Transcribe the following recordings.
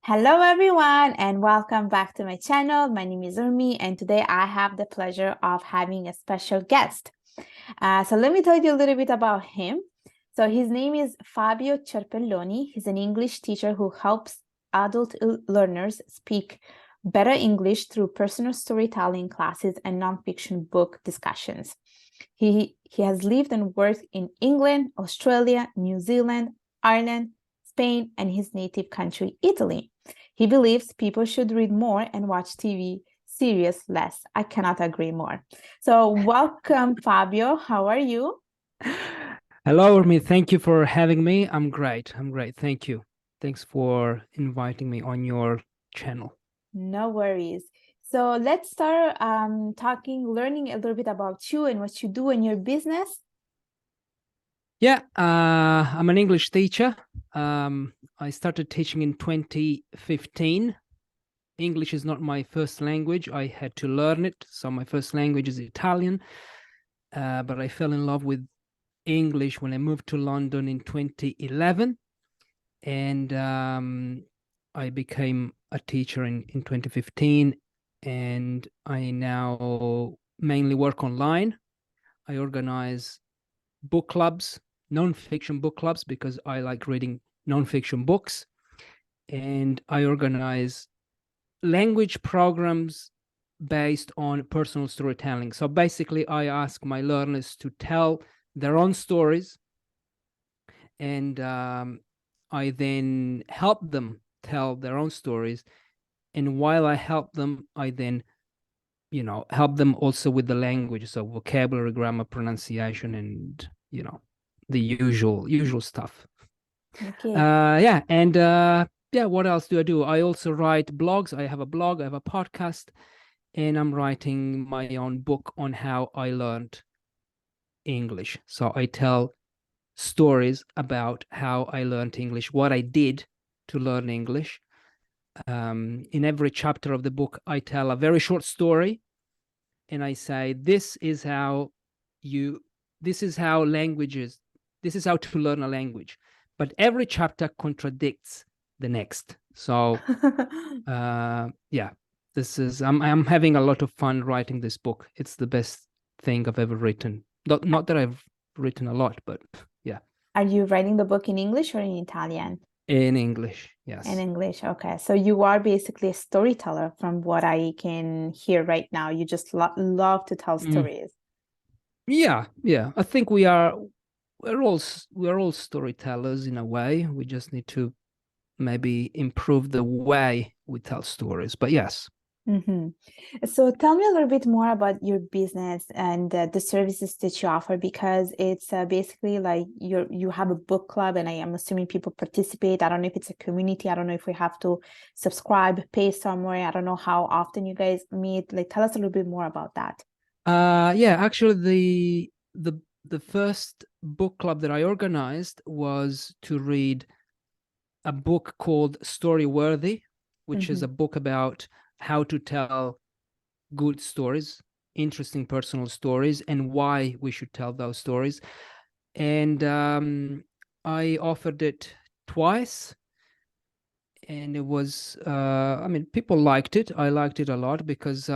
Hello everyone and welcome back to my channel. My name is Urmi and today I have the pleasure of having a special guest. So let me tell you a little bit about him. So his name is Fabio Cerpelloni. He's an English teacher who helps adult learners speak better English through personal storytelling classes and nonfiction book discussions. He has lived and worked in England, Australia, New Zealand, Ireland, Spain, and his native country, Italy. He believes people should read more and watch TV series less. I cannot agree more. So welcome, Fabio. How are you? Hello, Urmi. Thank you for having me. I'm great. Thank you. Thanks for inviting me on your channel. No worries. So let's start learning a little bit about you and what you do in your business. Yeah, I'm an English teacher. I started teaching in 2015. English is not my first language. I had to learn it. So my first language is Italian. But I fell in love with English when I moved to London in 2011. And I became a teacher in 2015. And I now mainly work online. I organize book clubs, non-fiction book clubs, because I like reading non-fiction books. And I organize language programs based on personal storytelling. So basically, I ask my learners to tell their own stories, and I then help them tell their own stories. And while I help them, I then help them also with the language, so vocabulary, grammar, pronunciation, and the usual stuff. Okay. Yeah, and yeah, what else do I do? I also write blogs. I have a blog, I have a podcast, and I'm writing my own book on how I learned English. So I tell stories about how I learned English, what I did to learn English. In every chapter of the book, I tell a very short story, and I say, this is how languages, this is how to learn a language. But every chapter contradicts the next. So yeah, I'm having a lot of fun writing this book. It's the best thing I've ever written. Not that I've written a lot, but yeah. Are you writing the book in English or in Italian? In English, In yes. English, okay. So you are basically a storyteller from what I can hear right now. You just lo love to tell Mm. stories. Yeah. I think we're all storytellers in a way. We just need to maybe improve the way we tell stories. But yes. Mm-hmm. So tell me a little bit more about your business and the services that you offer, because it's basically like you have a book club, and I am assuming people participate. I don't know if it's a community. I don't know if we have to subscribe, pay somewhere. I don't know how often you guys meet. Like, tell us a little bit more about that. Yeah, actually the first book club that I organized was to read a book called Storyworthy, which is Mm-hmm. a book about how to tell good stories, interesting personal stories, and why we should tell those stories. And I offered it twice, and it was I mean, people liked it. I liked it a lot because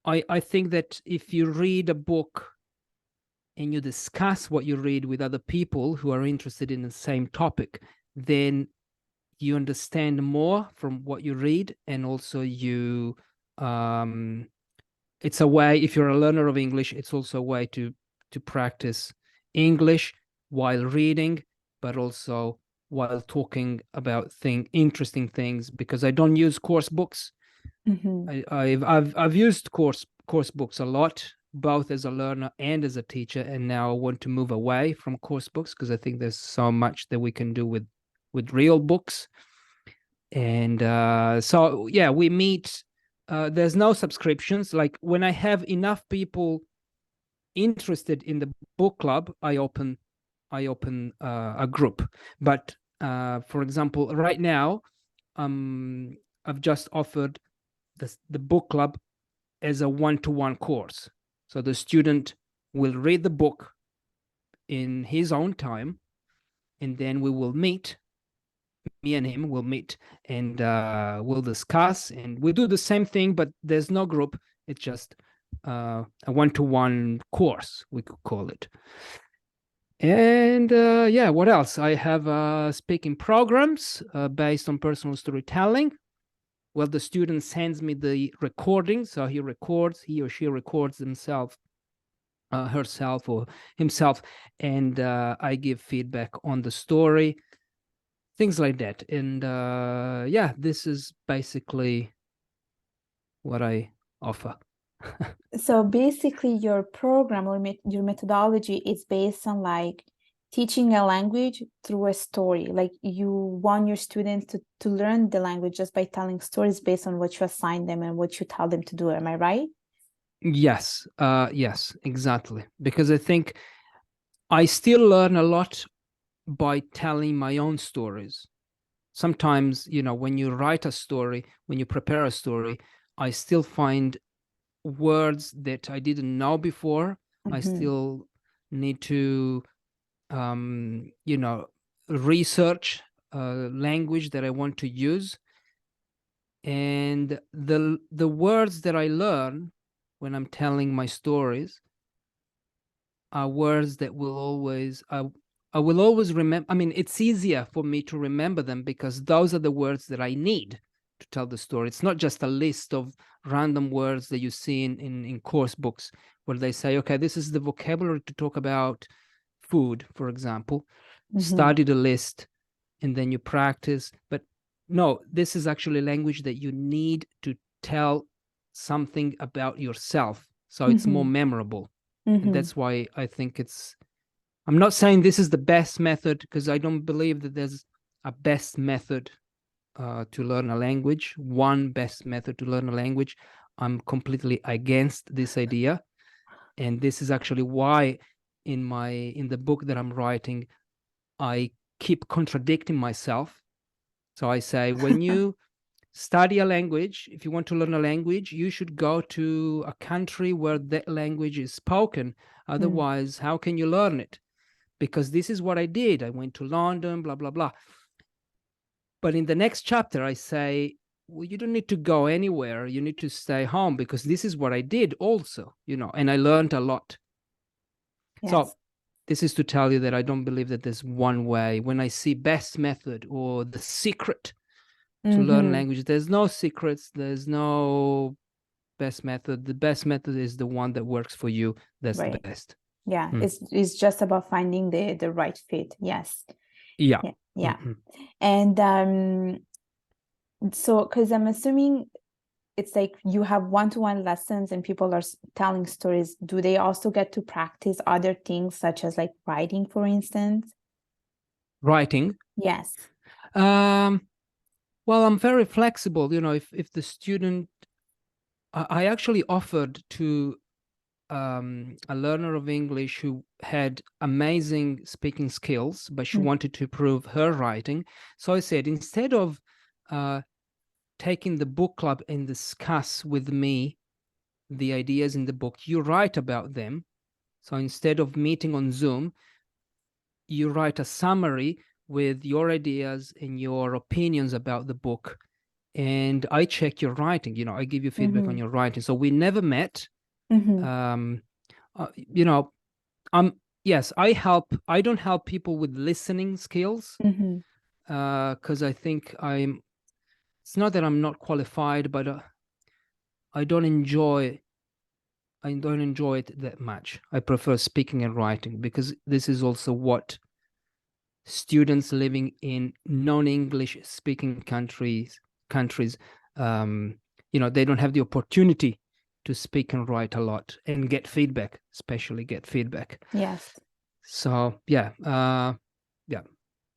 I think that if you read a book and you discuss what you read with other people who are interested in the same topic, then you understand more from what you read. And also um it's a way, if you're a learner of English, it's also a way to practice English while reading, but also while talking about interesting things, because I don't use course books. Mm-hmm. I've used course books a lot, both as a learner and as a teacher, and now I want to move away from course books because I think there's so much that we can do with real books. And so yeah, we meet. There's no subscriptions. Like, when I have enough people interested in the book club, I open a group. But for example, right now, I've just offered the book club as a one-to-one course. So the student will read the book in his own time, and then we will meet and him will meet and we'll discuss, and we'll do the same thing, but there's no group. It's just a one-to-one course, we could call it. And yeah, what else? I have speaking programs based on personal storytelling. Well, the student sends me the recording, so he or she records himself, herself or himself, and I give feedback on the story, things like that. And yeah, this is basically what I offer. So basically, your program or your methodology is based on like teaching a language through a story. Like you want your students to learn the language just by telling stories based on what you assign them and what you tell them to do. Am I right? Yes, yes, exactly. Because I think I still learn a lot by telling my own stories. Sometimes, you know, when you write a story, when you prepare a story, I still find words that I didn't know before. I still need to, you know, research language that I want to use. And the words that I learn when I'm telling my stories are words that will always I will always remember. I mean, it's easier for me to remember them because those are the words that I need to tell the story. It's not just a list of random words that you see in course books where they say, okay, this is the vocabulary to talk about food, for example. Study the list and then you practice. But no, this is actually language that you need to tell something about yourself. So it's more memorable. And that's why I think I'm not saying this is the best method, because I don't believe that there's a best method to learn a language, one best method to learn a language. I'm completely against this idea. And this is actually why in the book that I'm writing, I keep contradicting myself. So I say, when you study a language, if you want to learn a language, you should go to a country where that language is spoken. Otherwise, how can you learn it? Because this is what I did. I went to London, blah, blah, blah. But in the next chapter, I say, well, you don't need to go anywhere. You need to stay home because this is what I did also, you know, and I learned a lot. Yes. So this is to tell you that I don't believe that there's one way. When I see best method or the secret to learn language, there's no secrets. There's no best method. The best method is the one that works for you. That's the best. Yeah, it's just about finding the right fit. Yes. Yeah. Yeah. And so because I'm assuming it's like you have one-to-one lessons and people are telling stories. Do they also get to practice other things such as like writing, for instance? Writing? Yes. Well, I'm very flexible. You know, if the student, I actually offered to a learner of English who had amazing speaking skills, but she wanted to improve her writing. So I said, instead of taking the book club and discuss with me the ideas in the book, you write about them. So instead of meeting on Zoom, you write a summary with your ideas and your opinions about the book. And I check your writing, you know, I give you feedback on your writing. So we never met. You know, yes, I don't help people with listening skills because I think it's not that I'm not qualified, but I don't enjoy it that much. I prefer speaking and writing because this is also what students living in non-English speaking countries, you know, they don't have the opportunity to speak and write a lot and get feedback, especially get feedback. Yes. So yeah,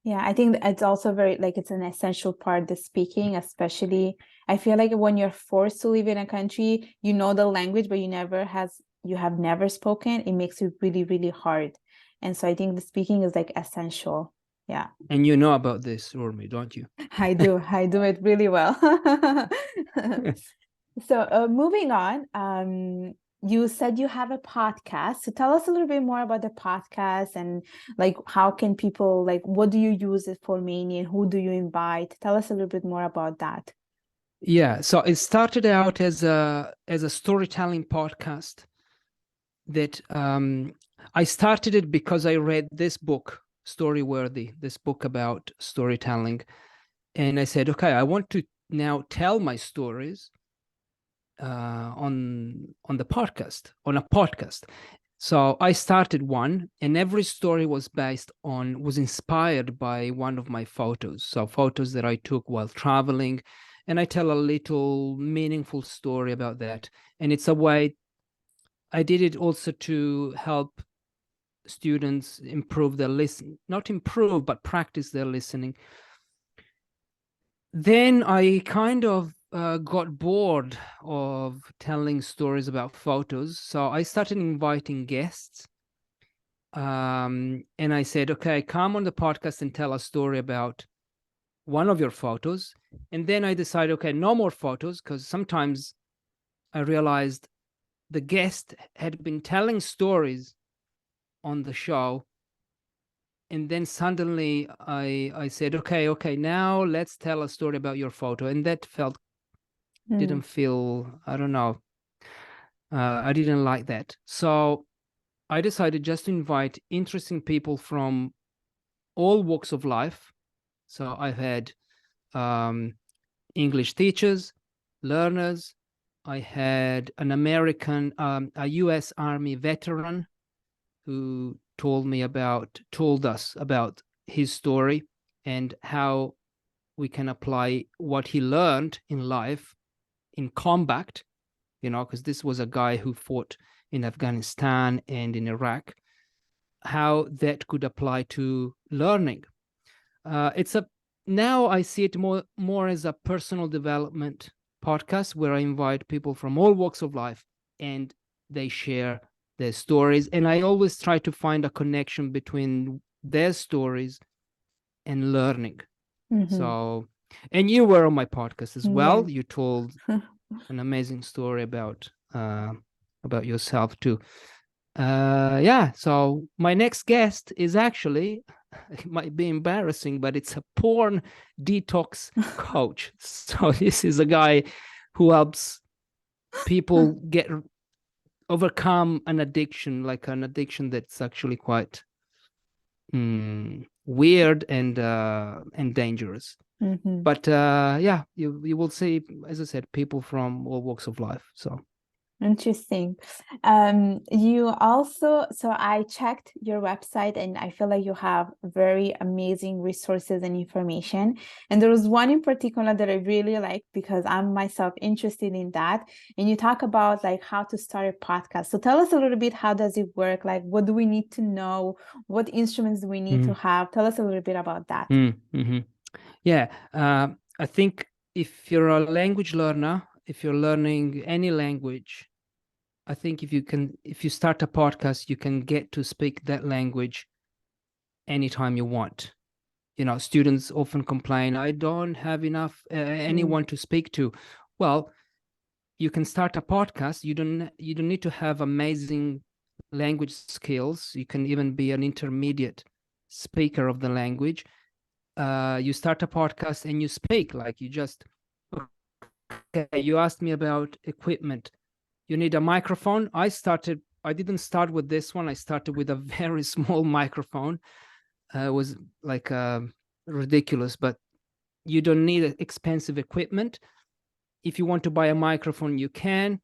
Yeah, I think it's also very like it's an essential part, the speaking, especially I feel like when you're forced to live in a country, you know the language, but you have never spoken, it makes it really, really hard. And so I think the speaking is like essential. Yeah. And you know about this, Urmi, don't you? I do it really well. So moving on, you said you have a podcast. So tell us a little bit more about the podcast and like how can people, like what do you use it for mainly and who do you invite? Tell us a little bit more about that. Yeah, so it started out as a storytelling podcast that I started it because I read this book, Storyworthy, this book about storytelling. And I said, okay, I want to now tell my stories on the podcast, on a podcast. So I started one, and every story was inspired by one of my photos. So photos that I took while traveling, and I tell a little meaningful story about that. And it's a way, I did it also to help students improve their listen, not improve, but practice their listening. Then I kind of got bored of telling stories about photos. So I started inviting guests. And I said, okay, come on the podcast and tell a story about one of your photos. And then I decided, okay, no more photos, because sometimes I realized the guest had been telling stories on the show. And then suddenly I said, okay, now let's tell a story about your photo. And that didn't feel, I don't know, I didn't like that. So I decided just to invite interesting people from all walks of life. So I've had English teachers, learners. I had an American, a US Army veteran who told us about his story and how we can apply what he learned in life in combat, because this was a guy who fought in Afghanistan and in Iraq, how that could apply to learning. Now I see it more as a personal development podcast where I invite people from all walks of life and they share their stories. And I always try to find a connection between their stories and learning. So, and you were on my podcast as well. You told an amazing story about yourself too. So my next guest is actually, it might be embarrassing, but it's a porn detox coach. So this is a guy who helps people overcome an addiction, like an addiction that's actually quite weird and dangerous. But you will see, as I said, people from all walks of life. So interesting. You also, so I checked your website and I feel like you have very amazing resources and information. And there was one in particular that I really like because I'm myself interested in that. And you talk about like how to start a podcast. So tell us a little bit, how does it work? Like, what do we need to know? What instruments do we need to have? Tell us a little bit about that. Yeah, I think if you're a language learner, if you're learning any language, I think if you start a podcast, you can get to speak that language anytime you want. Students often complain, I don't have enough anyone to speak to. Well, you can start a podcast. You don't need to have amazing language skills. You can even be an intermediate speaker of the language. You start a podcast and you speak, like you just, okay, you asked me about equipment. You need a microphone. I didn't start with this one. I started with a very small microphone. It was like ridiculous, but you don't need expensive equipment. If you want to buy a microphone, you can,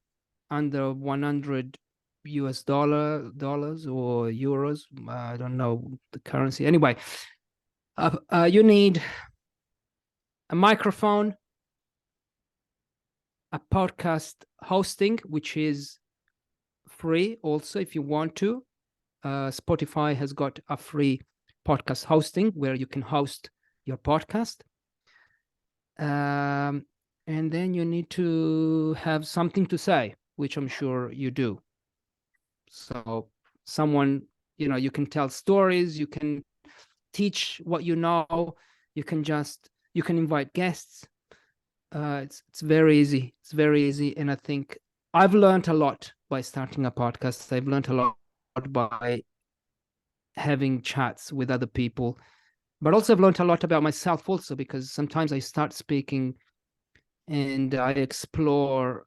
under $100 or euros. I don't know the currency. Anyway, you need a microphone, a podcast hosting, which is free also if you want to. Spotify has got a free podcast hosting where you can host your podcast. And then you need to have something to say, which I'm sure you do. So someone, you can tell stories, you can teach what you know, you can invite guests. It's very easy. It's very easy. And I think I've learned a lot by starting a podcast. I've learned a lot by having chats with other people, but also I've learned a lot about myself also, because sometimes I start speaking and I explore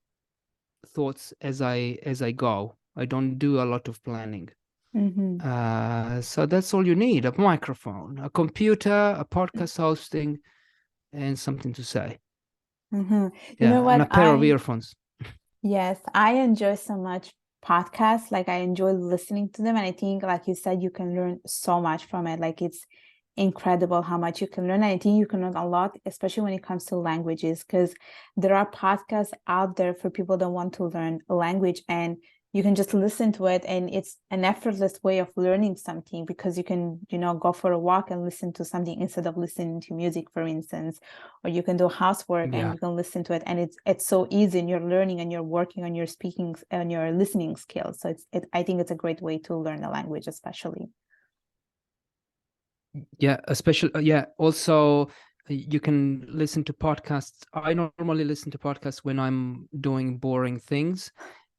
thoughts as I go. I don't do a lot of planning. So that's all you need: a microphone, a computer, a podcast hosting, and something to say. You Yeah, know and a what? pair of earphones. Yes, I enjoy so much podcasts. Like I enjoy listening to them. And I think, like you said, you can learn so much from it. Like it's incredible how much you can learn. And I think you can learn a lot, especially when it comes to languages, because there are podcasts out there for people that want to learn a language, and you can just listen to it, and it's an effortless way of learning something, because you can, go for a walk and listen to something instead of listening to music, for instance, or you can do housework and you can listen to it, and it's so easy, and you're learning and you're working on your speaking and your listening skills. So I think it's a great way to learn a language, especially. Yeah, especially also you can listen to podcasts. I normally listen to podcasts when I'm doing boring things.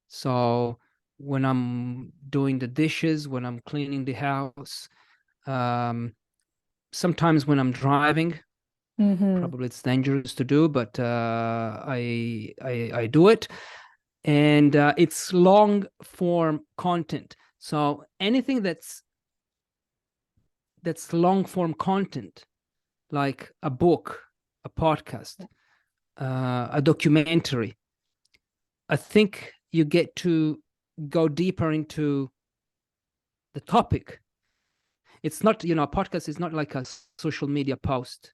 So when I'm doing the dishes, when I'm cleaning the house, sometimes when I'm driving. Probably it's dangerous to do, but I do it. And it's long form content. So anything that's long form content, like a book, a podcast, a documentary, I think you get to go deeper into the topic. It's not, a podcast is not like a social media post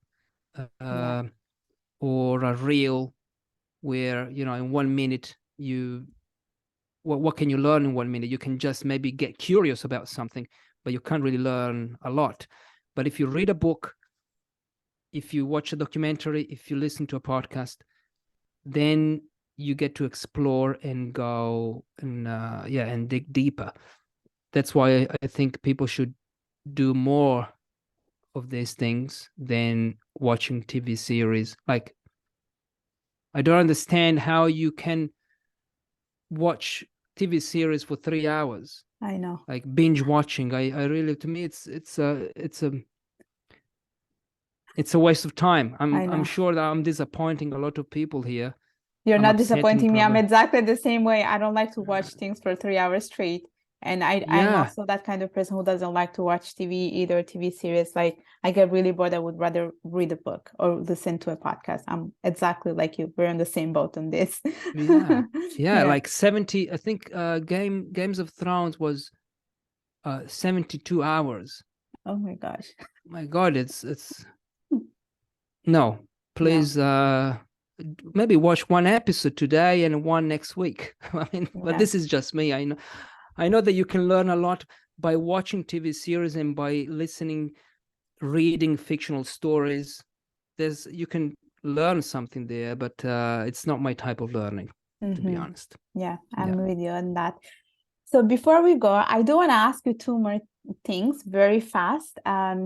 or a reel where, in 1 minute what can you learn in 1 minute? You can just maybe get curious about something, but you can't really learn a lot. But if you read a book, if you watch a documentary, if you listen to a podcast, then you get to explore and go and dig deeper. That's why I think people should do more of these things than watching TV series. Like, I don't understand how you can watch TV series for 3 hours. I know. Like binge watching. I really, to me, it's a waste of time. I'm sure that I'm disappointing a lot of people here. You're I'm not upsetting disappointing me. I'm probably. exactly the same way. I don't like to watch things for 3 hours straight. And I'm also that kind of person who doesn't like to watch TV, either TV series. Like I get really bored. I would rather read a book or listen to a podcast. I'm exactly like you. We're on the same boat on this. Yeah. Like 70, I think Games of Thrones was 72 hours. Oh my gosh. My God, it's no, please maybe watch one episode today and one next week. I mean, but this is just me. I know that you can learn a lot by watching TV series and by reading fictional stories. You can learn something there, but it's not my type of learning, to be honest. Yeah, I'm with you on that. So before we go, I do want to ask you two more things very fast,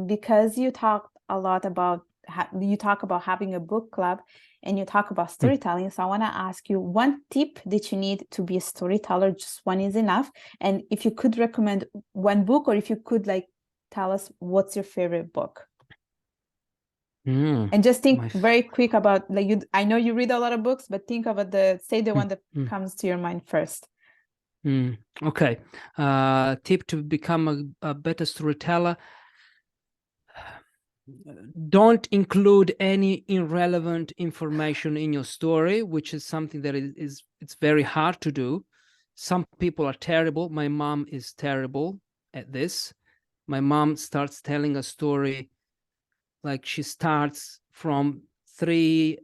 because you talk about having a book club and you talk about storytelling. So I want to ask you one tip that you need to be a storyteller. Just one is enough. And if you could recommend one book, or if you could tell us what's your favorite book. And just think very quick about I know you read a lot of books, but think about the one that comes to your mind first. Okay. Tip to become a better storyteller: don't include any irrelevant information in your story, which is something that it's very hard to do. Some people are terrible. My mom is terrible at this. My mom starts telling a story, like she starts from 3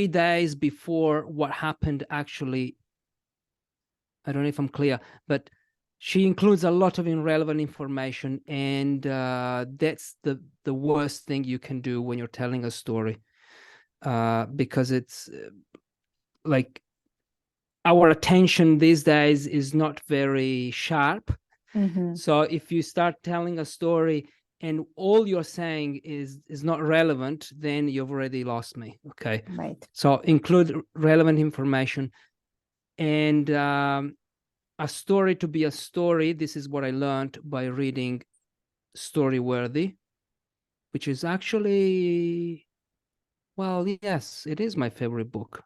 days before what happened actually. I don't know if I'm clear, but she includes a lot of irrelevant information, and that's the worst thing you can do when you're telling a story, because it's like our attention these days is not very sharp. So if you start telling a story and all you're saying is not relevant, then you've already lost me. Okay. Right. So include relevant information. And a story to be a story, this is what I learned by reading Storyworthy, which is actually, well, yes, it is my favorite book,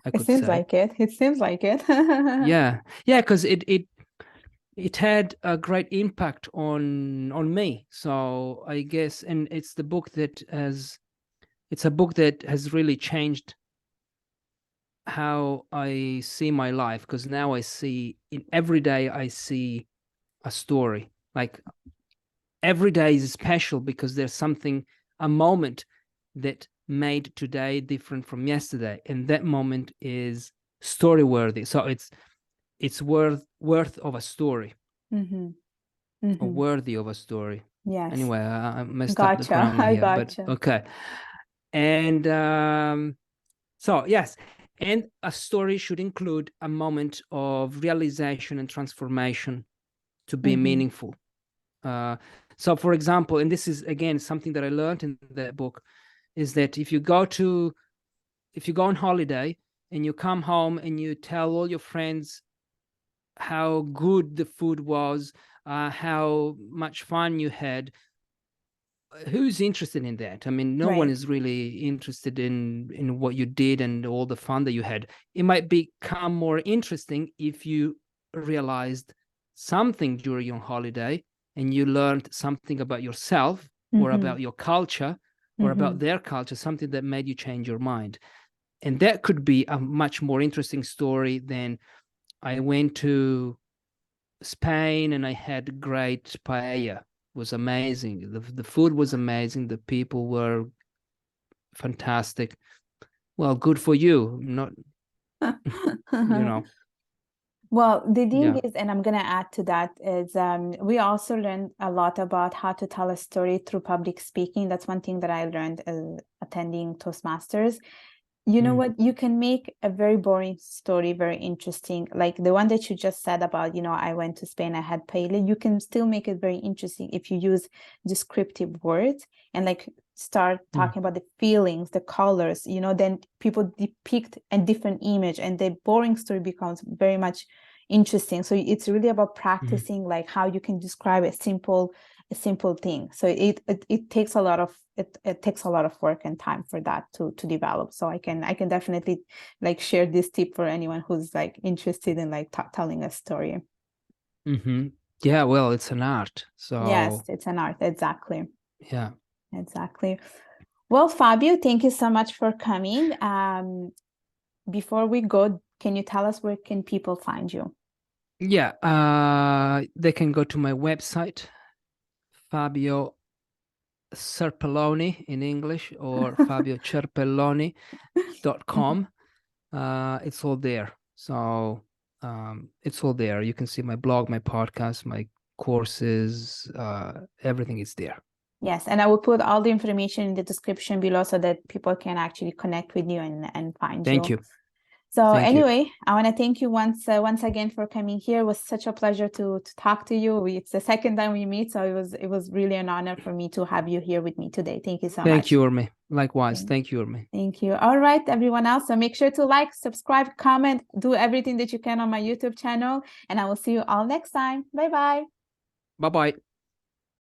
I It could seems say. like it. It seems like it. Yeah, because it had a great impact on me. So I guess, and it's a book that has really changed how I see my life, because now I see, in every day I see a story. Like, every day is special because there's something, a moment that made today different from yesterday, and that moment is story worthy. So it's worth of a story, Mm-hmm. or Mm-hmm. worthy of a story. Yes. Anyway, I messed up the Gotcha. grammar I here, but gotcha. okay. And so yes, and a story should include a moment of realization and transformation to be Mm-hmm. meaningful. So, for example, and this is again something that I learned in that book, is that if you go on holiday and you come home and you tell all your friends how good the food was, how much fun you had, who's interested in that? I mean, no one Right. is really interested in what you did and all the fun that you had. It might become more interesting if you realized something during your holiday and you learned something about yourself, or Mm-hmm. about your culture, or Mm-hmm. about their culture, something that made you change your mind. And that could be a much more interesting story than, I went to Spain and I had great paella. It was amazing. The food was amazing. The people were fantastic. Well, good for you. Not, you know, Well, the thing yeah. is, and I'm going to add to that, is we also learned a lot about how to tell a story through public speaking. That's one thing that I learned attending Toastmasters. You know what? You can make a very boring story very interesting. Like the one that you just said about, I went to Spain, I had paella. You can still make it very interesting if you use descriptive words and like start talking about the feelings, the colors, then people depict a different image and the boring story becomes very much interesting. So it's really about practicing like how you can describe a simple thing. So it takes a lot of it takes a lot of work and time for that to develop. So I can definitely like share this tip for anyone who's like interested in like telling a story. Yeah, well, it's an art. Yes, So it's an art. Exactly. yeah. Exactly. Well, Fabio, thank you so much for coming. Before we go, can you tell us where can people find you? Yeah, they can go to my website, Fabio Cerpelloni in English, or fabiocerpelloni.com. It's all there. So it's all there. You can see my blog, my podcast, my courses, everything is there. Yes, and I will put all the information in the description below so that people can actually connect with you and find Thank you. you. So Thank you. anyway, I want to thank you once again for coming here. It was such a pleasure to talk to you. It's the second time we meet, so it was really an honor for me to have you here with me today. Thank you so Thank much. you, Urmi. Likewise. Thank you, Urmi. Thank you. All right, everyone else. So make sure to like, subscribe, comment, do everything that you can on my YouTube channel, and I will see you all next time. Bye-bye. Bye-bye.